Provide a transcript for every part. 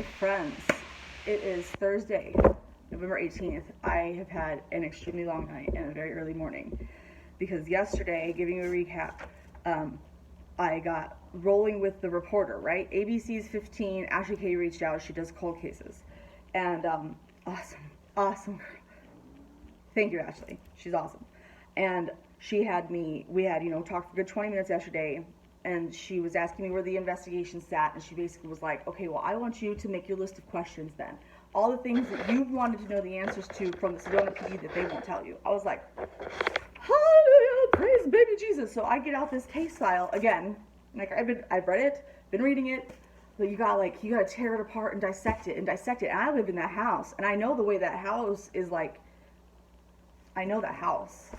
Hey friends, it is Thursday, November 18th. I have had an extremely long night and a very early morning because yesterday, giving you a recap, I got rolling with the reporter, right? ABC's 15, Ashley K reached out, she does cold cases. And awesome girl. Thank you, Ashley. She's awesome. And we had, talked for a good 20 minutes yesterday, and she was asking me where the investigation sat, and she basically was like, okay, well, I want you to make your list of questions then. All the things that you've wanted to know the answers to from the Sedona PD that they won't tell you. I was like, hallelujah, praise baby Jesus. So I get out this case file again. Like I've read it, been reading it, but you gotta tear it apart and dissect it. And I live in that house, and I know the way that house is like. I know that house.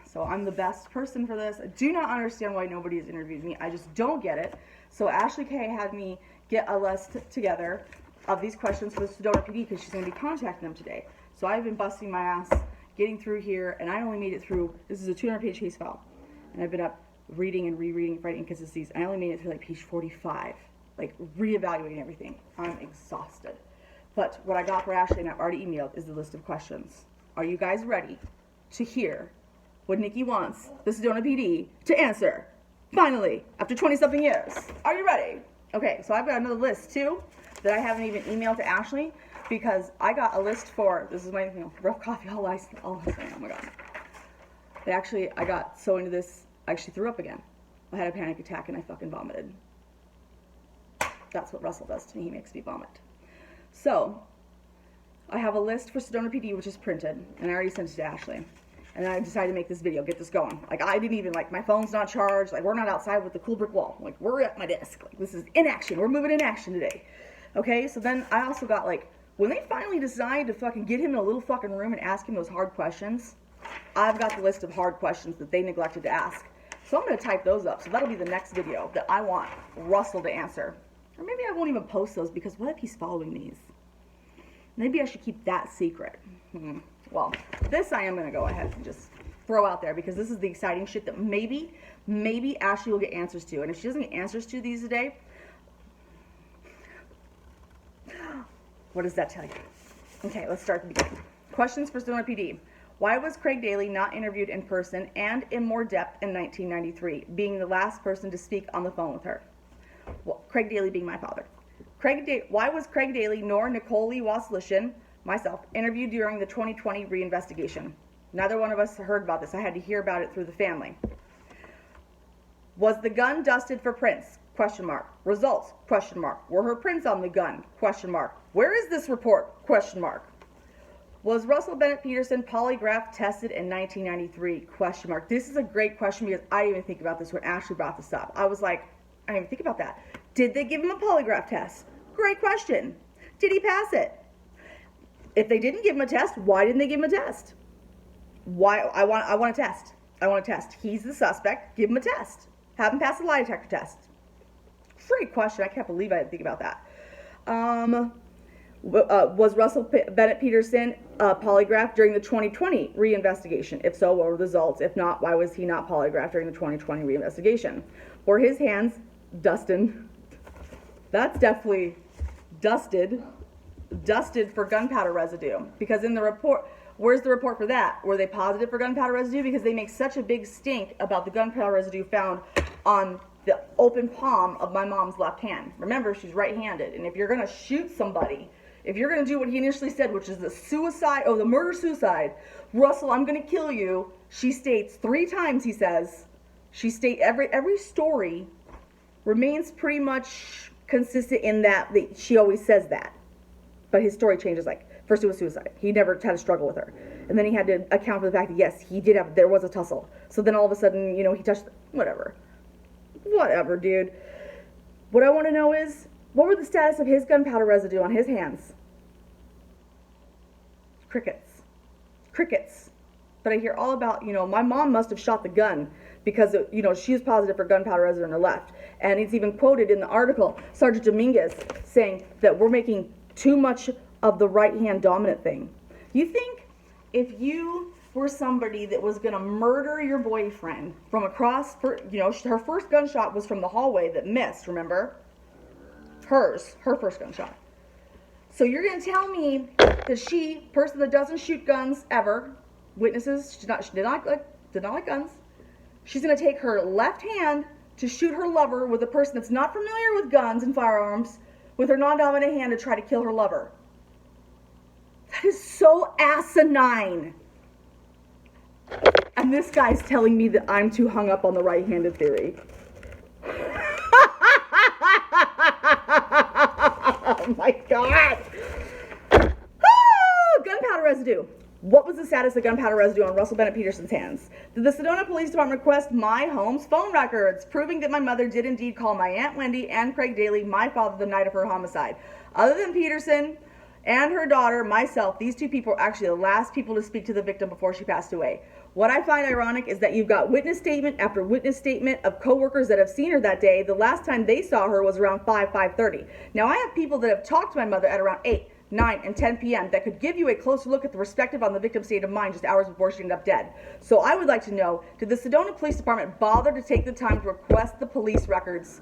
So I'm the best person for this. I do not understand why nobody has interviewed me. I just don't get it. So Ashley K had me get a list together of these questions for the Sedona PD because she's going to be contacting them today. So I've been busting my ass getting through here, and I only made it through, this is a 200-page case file, and I've been up reading and rereading, writing inconsistencies. I only made it through like page 45, like reevaluating everything. I'm exhausted. But what I got for Ashley, and I've already emailed, is the list of questions. Are you guys ready to hear what Nikki wants the Sedona PD to answer? Finally, after 20-something years. Are you ready? Okay, so I've got another list too that I haven't even emailed to Ashley because I got a list for, this is my rough coffee, all ice, oh my God. I got so into this, I actually threw up again. I had a panic attack and I fucking vomited. That's what Russell does to me, he makes me vomit. So, I have a list for Sedona PD, which is printed, and I already sent it to Ashley. And then I decided to make this video, get this going. Like, I didn't even, my phone's not charged. Like, we're not outside with the cool brick wall. Like, we're at my desk. Like, this is in action. We're moving in action today. Okay, so then I also got, when they finally decide to fucking get him in a little fucking room and ask him those hard questions, I've got the list of hard questions that they neglected to ask. So I'm going to type those up. So that'll be the next video that I want Russell to answer. Or maybe I won't even post those, because what if he's following these? Maybe I should keep that secret. Well, this I am going to go ahead and just throw out there because this is the exciting shit that maybe Ashley will get answers to. And if she doesn't get answers to these today, what does that tell you? Okay, let's start at the beginning. Questions for Sedona PD. Why was Craig Daly not interviewed in person and in more depth in 1993, being the last person to speak on the phone with her? Well, Craig Daly being my father. Why was Craig Daly nor Nicole Waslishin, myself, interviewed during the 2020 reinvestigation? Neither one of us heard about this. I had to hear about it through the family. Was the gun dusted for prints? Question mark. Results? Question mark. Were her prints on the gun? Question mark. Where is this report? Question mark. Was Russell Bennett Peterson polygraph tested in 1993? Question mark. This is a great question because I didn't even think about this when Ashley brought this up. I was like, I didn't even think about that. Did they give him a polygraph test? Great question. Did he pass it? If they didn't give him a test, why didn't they give him a test? Why? I want a test. I want a test. He's the suspect. Give him a test. Have him pass the lie detector test. Great question. I can't believe I didn't think about that. Was Russell Bennett Peterson polygraphed during the 2020 reinvestigation? If so, what were the results? If not, why was he not polygraphed during the 2020 reinvestigation? Were his hands dusted? That's definitely dusted for gunpowder residue. Because in the report, where's the report for that? Were they positive for gunpowder residue? Because they make such a big stink about the gunpowder residue found on the open palm of my mom's left hand. Remember, she's right-handed. And if you're going to shoot somebody, if you're going to do what he initially said, which is the murder-suicide, Russell, I'm going to kill you, she states 3 times, he says, every story remains pretty much consistent in that she always says that. But his story changes, first it was suicide. He never had a struggle with her. And then he had to account for the fact that, yes, there was a tussle. So then all of a sudden, he touched, whatever. Whatever, dude. What I want to know is, what were the status of his gunpowder residue on his hands? Crickets. Crickets. But I hear all about, my mom must have shot the gun because, she was positive for gunpowder residue on her left. And it's even quoted in the article, Sergeant Dominguez saying that we're making too much of the right-hand dominant thing. You think if you were somebody that was going to murder your boyfriend from across, her first gunshot was from the hallway that missed, remember? her first gunshot. So you're going to tell me that person that doesn't shoot guns ever, witnesses, she did not like guns, she's going to take her left hand to shoot her lover with a person that's not familiar with guns and firearms with her non-dominant hand to try to kill her lover. That is so asinine. And this guy's telling me that I'm too hung up on the right-handed theory. Oh my God. Gunpowder residue. What was the status of gunpowder residue on Russell Bennett Peterson's hands? Did the Sedona Police Department request my home's phone records, proving that my mother did indeed call my Aunt Wendy and Craig Daly, my father, the night of her homicide? Other than Peterson and her daughter, myself, these two people were actually the last people to speak to the victim before she passed away. What I find ironic is that you've got witness statement after witness statement of coworkers that have seen her that day. The last time they saw her was around 5:30. Now, I have people that have talked to my mother at around 8, 9, and 10 p.m. that could give you a closer look at the perspective on the victim's state of mind just hours before she ended up dead. So I would like to know, did the Sedona Police Department bother to take the time to request the police records,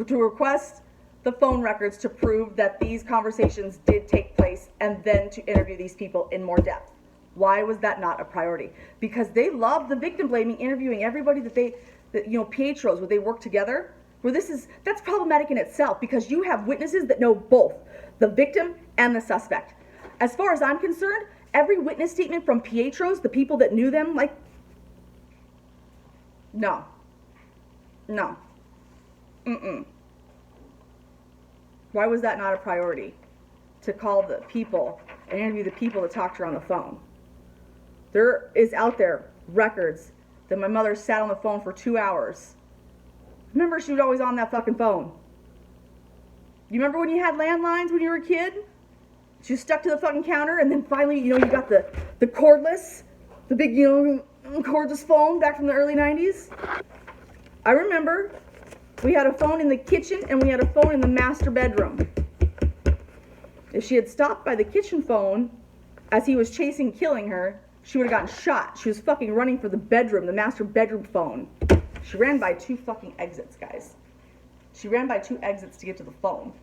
to request the phone records to prove that these conversations did take place, and then to interview these people in more depth? Why was that not a priority? Because they love the victim blaming, interviewing everybody Pietros, where they work together, that's problematic in itself, because you have witnesses that know both the victim and the suspect. As far as I'm concerned, every witness statement from Pietros, the people that knew them, no. Why was that not a priority? To call the people and interview the people that talked to her on the phone. There is out there records that my mother sat on the phone for 2 hours. Remember, she was always on that fucking phone. You remember when you had landlines when you were a kid? She was stuck to the fucking counter, and then finally, you got the cordless, the big, cordless phone back from the early 90s. I remember we had a phone in the kitchen and we had a phone in the master bedroom. If she had stopped by the kitchen phone as he was killing her, she would have gotten shot. She was fucking running for the bedroom, the master bedroom phone. She ran by 2 fucking exits, guys. She ran by 2 exits to get to the phone.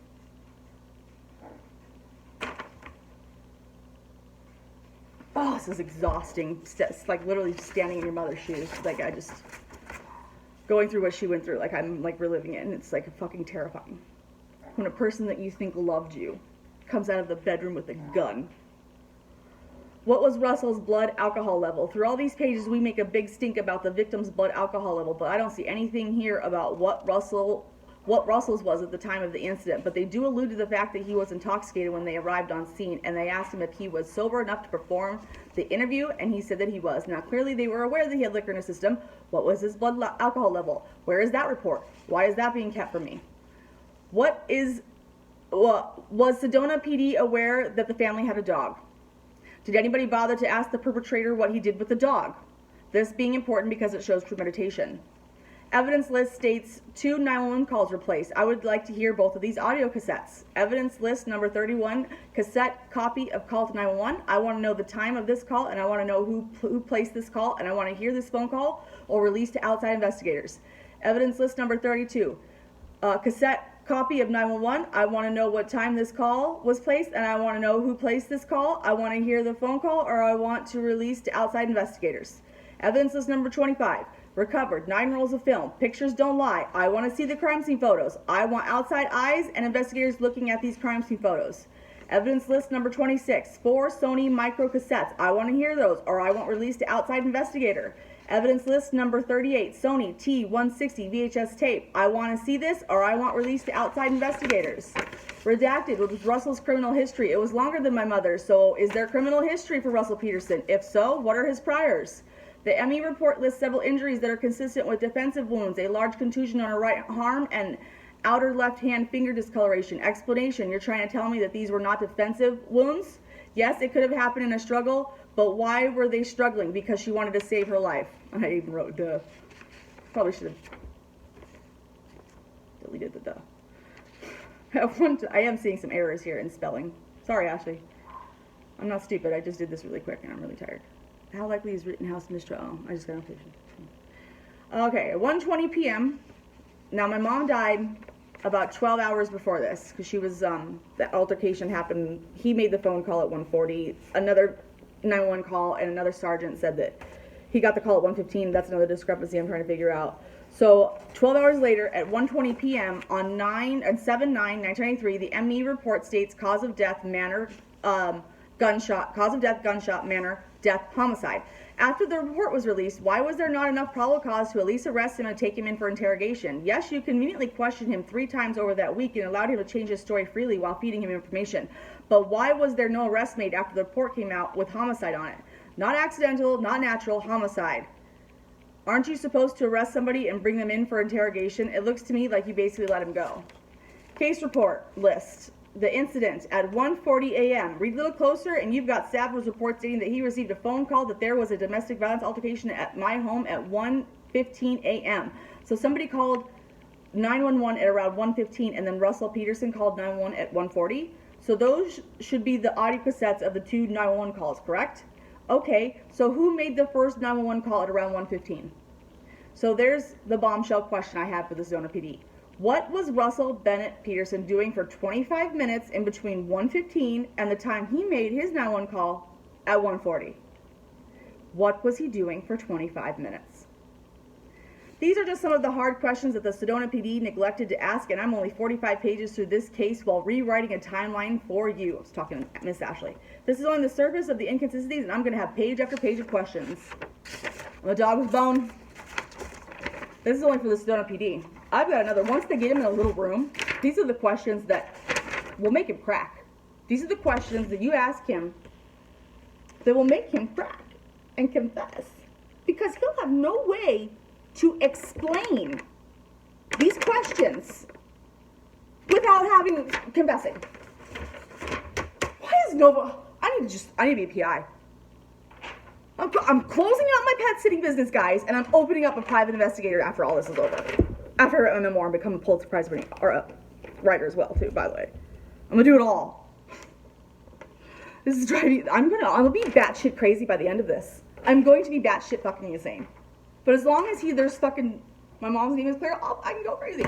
Oh, this is exhausting. It's like literally standing in your mother's shoes. Going through what she went through, I'm reliving it, and it's fucking terrifying. When a person that you think loved you comes out of the bedroom with a gun. What was Russell's blood alcohol level? Through all these pages, we make a big stink about the victim's blood alcohol level, but I don't see anything here about what Russell's was at the time of the incident. But they do allude to the fact that he was intoxicated when they arrived on scene, and they asked him if he was sober enough to perform the interview, and he said that he was. Now, clearly they were aware that he had liquor in his system. What was his blood alcohol level? Where is that report? Why is that being kept from me? Was Sedona PD aware that the family had a dog? Did anybody bother to ask the perpetrator what he did with the dog? This being important because it shows premeditation. Evidence list states 2 911 calls were placed. I would like to hear both of these audio cassettes. Evidence list number 31, cassette copy of call to 911. I want to know the time of this call, and I want to know who placed this call, and I want to hear this phone call or released to outside investigators. Evidence list number 32, cassette copy of 911. I want to know what time this call was placed, and I want to know who placed this call. I want to hear the phone call, or I want to release to outside investigators. Evidence list number 25. Recovered 9 rolls of film. Pictures don't lie. I want to see the crime scene photos. I want outside eyes and investigators looking at these crime scene photos. Evidence list number 26. 4 Sony micro cassettes. I want to hear those, or I want released to outside investigator. Evidence list number 38, Sony T160 VHS tape. I want to see this, or I want released to outside investigators. Redacted was Russell's criminal history. It was longer than my mother's, so is there criminal history for Russell Peterson? If so, what are his priors? The ME report lists several injuries that are consistent with defensive wounds, a large contusion on her right arm, and outer left hand finger discoloration. Explanation, you're trying to tell me that these were not defensive wounds? Yes, it could have happened in a struggle, but why were they struggling? Because she wanted to save her life. I even wrote duh. Probably should have deleted the duh. I am seeing some errors here in spelling. Sorry, Ashley. I'm not stupid. I just did this really quick and I'm really tired. How likely is Rittenhouse mistrial? Oh, I just got a notification. Okay, at 1:20 p.m. Now, my mom died about 12 hours before this, because she was, that altercation happened. He made the phone call at 1:40. Another 911 call, and another sergeant said that he got the call at 1:15. That's another discrepancy I'm trying to figure out. So 12 hours later, at 1:20 p.m. on 7/9/1993, the ME report states cause of death, manner, gunshot, cause of death, gunshot, manner, death, homicide. After the report was released, why was there not enough probable cause to at least arrest him and take him in for interrogation? Yes, you conveniently questioned him 3 times over that week and allowed him to change his story freely while feeding him information. But why was there no arrest made after the report came out with homicide on it? Not accidental, not natural, homicide. Aren't you supposed to arrest somebody and bring them in for interrogation? It looks to me like you basically let him go. Case report list. The incident at 1:40 a.m. Read a little closer and you've got Sabo's report stating that he received a phone call that there was a domestic violence altercation at my home at 1:15 a.m. So somebody called 911 at around 1:15 and then Russell Peterson called 911 at 1:40. So those should be the audio cassettes of the 2 911 calls, correct? Okay, so who made the first 911 call at around 1:15? So there's the bombshell question I have for the Sedona PD. What was Russell Bennett Peterson doing for 25 minutes in between 1:15 and the time he made his 911 call at 1:40? What was he doing for 25 minutes? These are just some of the hard questions that the Sedona PD neglected to ask, and I'm only 45 pages through this case while rewriting a timeline for you. I was talking to Miss Ashley. This is only the surface of the inconsistencies, and I'm going to have page after page of questions. I'm a dog with bone. This is only for the Sedona PD. I've got another. Once they get him in a little room, these are the questions that will make him crack. These are the questions that you ask him that will make him crack and confess, because he'll have no way to explain these questions without having confessing. Why is Nova? I need to be a PI. I'm closing out my pet sitting business, guys, and I'm opening up a private investigator after all this is over. After I write my memoir and become a Pulitzer Prize winning writer as well, too. By the way, I'm gonna do it all. This is driving. I'll be batshit crazy by the end of this. I'm going to be batshit fucking insane. But as long as there's fucking my mom's name is clear, I can go crazy.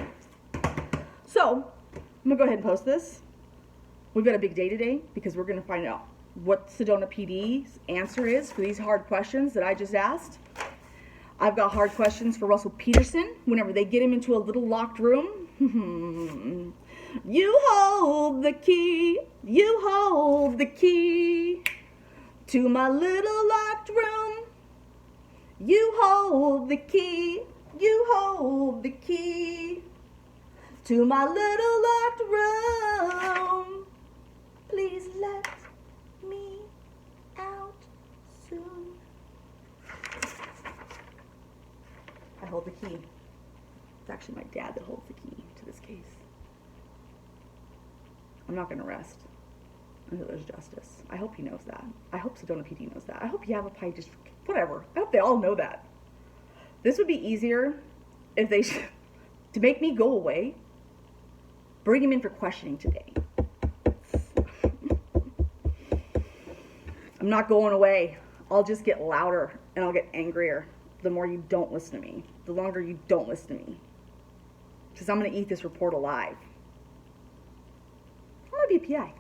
So I'm gonna go ahead and post this. We've got a big day today because we're gonna find out what Sedona PD's answer is for these hard questions that I just asked. I've got hard questions for Russell Peterson whenever they get him into a little locked room. You hold the key, you hold the key to my little locked room. You hold the key, you hold the key to my little locked room. Please let me out soon. I hold the key. It's actually my dad that holds the key to this case. I'm not going to rest until there's justice. I hope he knows that. I hope Sedona PD knows that. I hope Yavapai District, whatever. I hope they all know that. This would be easier if they, to make me go away, bring him in for questioning today. I'm not going away. I'll just get louder and I'll get angrier the more you don't listen to me, the longer you don't listen to me. Because I'm going to eat this report alive. I'm going to be a PI.